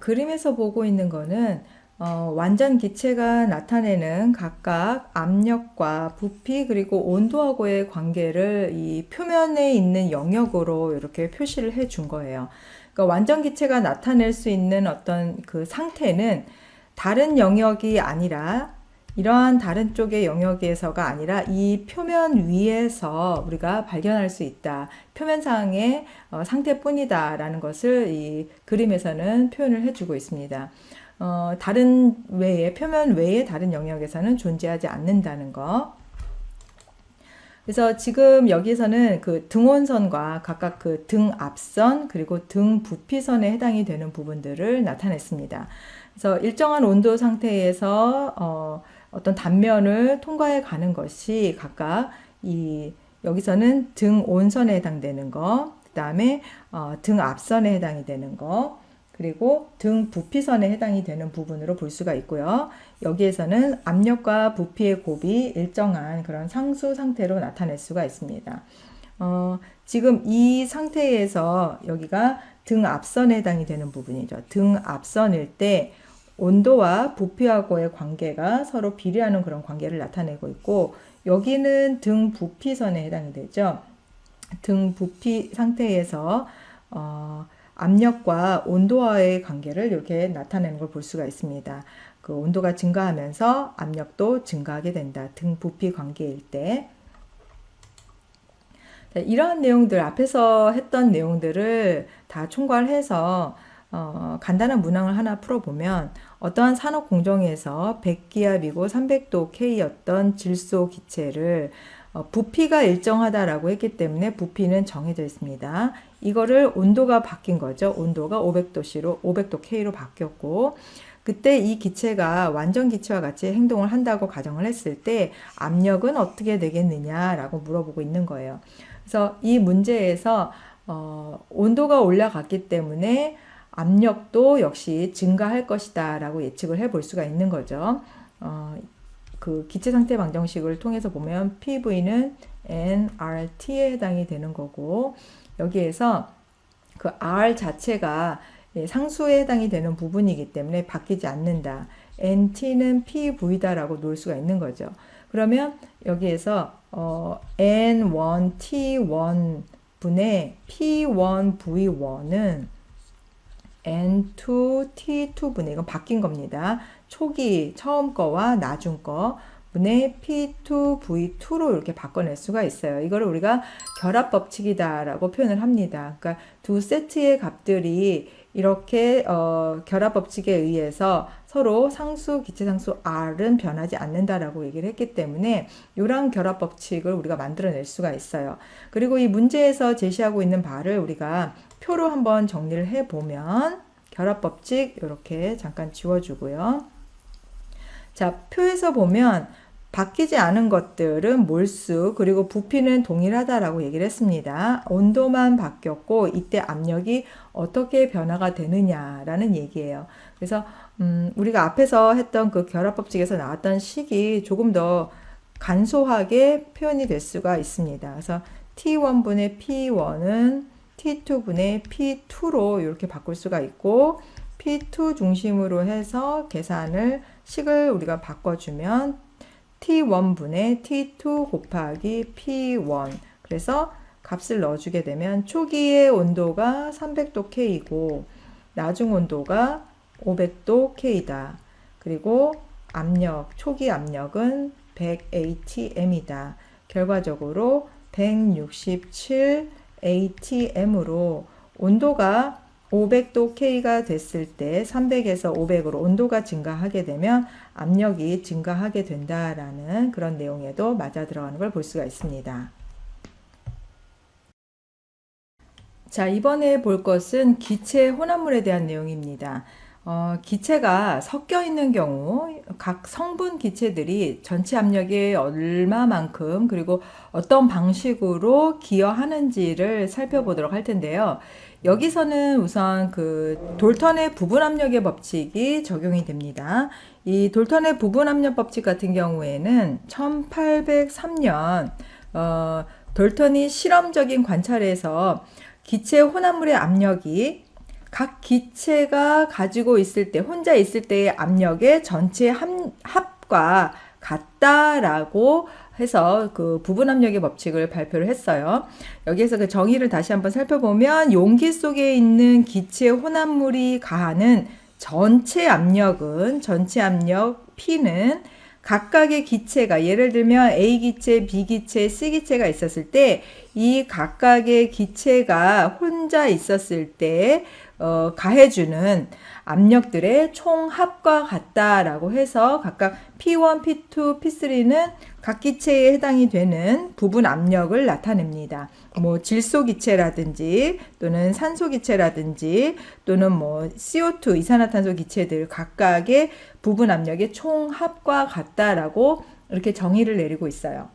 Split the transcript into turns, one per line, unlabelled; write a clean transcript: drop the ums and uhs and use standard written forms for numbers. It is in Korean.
그림에서 보고 있는 거는 완전 기체가 나타내는 각각 압력과 부피 그리고 온도하고의 관계를 이 표면에 있는 영역으로 이렇게 표시를 해 준 거예요. 그러니까 완전 기체가 나타낼 수 있는 어떤 그 상태는 다른 영역이 아니라 이러한 다른 쪽의 영역에서가 아니라 이 표면 위에서 우리가 발견할 수 있다. 표면상의 상태뿐이다라는 것을 이 그림에서는 표현을 해주고 있습니다. 다른 외에, 표면 외의 다른 영역에서는 존재하지 않는다는 거. 그래서 지금 여기서는 그 등온선과 각각 그 등 앞선 그리고 등 부피선에 해당이 되는 부분들을 나타냈습니다. 그래서 일정한 온도 상태에서 어떤 단면을 통과해 가는 것이 각각 여기서는 등 온선에 해당되는 거, 그 다음에 등 앞선에 해당이 되는 거, 그리고 등 부피선에 해당이 되는 부분으로 볼 수가 있고요. 여기에서는 압력과 부피의 곱이 일정한 그런 상수 상태로 나타낼 수가 있습니다. 지금 이 상태에서 여기가 등 앞선에 해당이 되는 부분이죠. 등 앞선일 때 온도와 부피하고의 관계가 서로 비례하는 그런 관계를 나타내고 있고, 여기는 등 부피선에 해당이 되죠. 등 부피 상태에서 압력과 온도와의 관계를 이렇게 나타내는 걸 볼 수가 있습니다. 그 온도가 증가하면서 압력도 증가하게 된다. 등 부피 관계일 때. 이러한 내용들, 앞에서 했던 내용들을 다 총괄해서 간단한 문항을 하나 풀어보면, 어떠한 산업 공정에서 100기압이고 300도 K였던 질소 기체를 부피가 일정하다라고 했기 때문에 부피는 정해져 있습니다. 이거를 온도가 바뀐 거죠. 온도가 500도 K로 바뀌었고, 그때 이 기체가 완전 기체와 같이 행동을 한다고 가정을 했을 때 압력은 어떻게 되겠느냐라고 물어보고 있는 거예요. 그래서 이 문제에서 온도가 올라갔기 때문에 압력도 역시 증가할 것이다 라고 예측을 해 볼 수가 있는 거죠. 그 기체 상태 방정식을 통해서 보면 PV는 nRT에 해당이 되는 거고, 여기에서 그 R 자체가 상수에 해당이 되는 부분이기 때문에 바뀌지 않는다. NT는 PV다라고 놓을 수가 있는 거죠. 그러면 여기에서 N1T1 분의 P1V1은 N2T2분의, 이건 바뀐 겁니다. 초기 처음 거와 나중 거 분의 P2V2로 이렇게 바꿔낼 수가 있어요. 이거를 우리가 결합 법칙이다라고 표현을 합니다. 그러니까 두 세트의 값들이 이렇게 결합 법칙에 의해서 서로 상수, 기체상수 R은 변하지 않는다라고 얘기를 했기 때문에 이러한 결합 법칙을 우리가 만들어낼 수가 있어요. 그리고 이 문제에서 제시하고 있는 바를 우리가 표로 한번 정리를 해보면, 결합 법칙 이렇게 잠깐 지워주고요. 자, 표에서 보면 바뀌지 않은 것들은 몰수 그리고 부피는 동일하다라고 얘기를 했습니다. 온도만 바뀌었고 이때 압력이 어떻게 변화가 되느냐라는 얘기예요. 그래서 우리가 앞에서 했던 그 결합 법칙에서 나왔던 식이 조금 더 간소하게 표현이 될 수가 있습니다. 그래서 T1분의 P1은 T2분의 P2로 이렇게 바꿀 수가 있고, P2 중심으로 해서 식을 우리가 바꿔주면 T1분의 T2 곱하기 P1, 그래서 값을 넣어주게 되면 초기의 온도가 300도 K이고 나중 온도가 500도 K다. 그리고 초기 압력은 100 ATM이다. 결과적으로 167 ATM으로 온도가 500도 K가 됐을 때 300에서 500으로 온도가 증가하게 되면 압력이 증가하게 된다라는 그런 내용에도 맞아 들어가는 걸 볼 수가 있습니다. 자, 이번에 볼 것은 기체 혼합물에 대한 내용입니다. 기체가 섞여 있는 경우 각 성분 기체들이 전체 압력이 얼마만큼 그리고 어떤 방식으로 기여하는지를 살펴보도록 할 텐데요. 여기서는 우선 그 돌턴의 부분 압력의 법칙이 적용이 됩니다. 이 돌턴의 부분 압력 법칙 같은 경우에는 1803년 돌턴이 실험적인 관찰에서 기체 혼합물의 압력이 각 기체가 가지고 있을 때, 혼자 있을 때의 압력의 전체 합과 같다라고 해서 그 부분 압력의 법칙을 발표를 했어요. 여기에서 그 정의를 다시 한번 살펴보면 용기 속에 있는 기체 혼합물이 가하는 전체 압력 P는 각각의 기체가, 예를 들면 A 기체, B 기체, C 기체가 있었을 때 이 각각의 기체가 혼자 있었을 때 가해주는 압력들의 총합과 같다라고 해서 각각 P1, P2, P3는 각 기체에 해당이 되는 부분 압력을 나타냅니다. 뭐 질소 기체라든지 또는 산소 기체라든지 또는 뭐 CO2 이산화탄소 기체들 각각의 부분 압력의 총합과 같다라고 이렇게 정의를 내리고 있어요.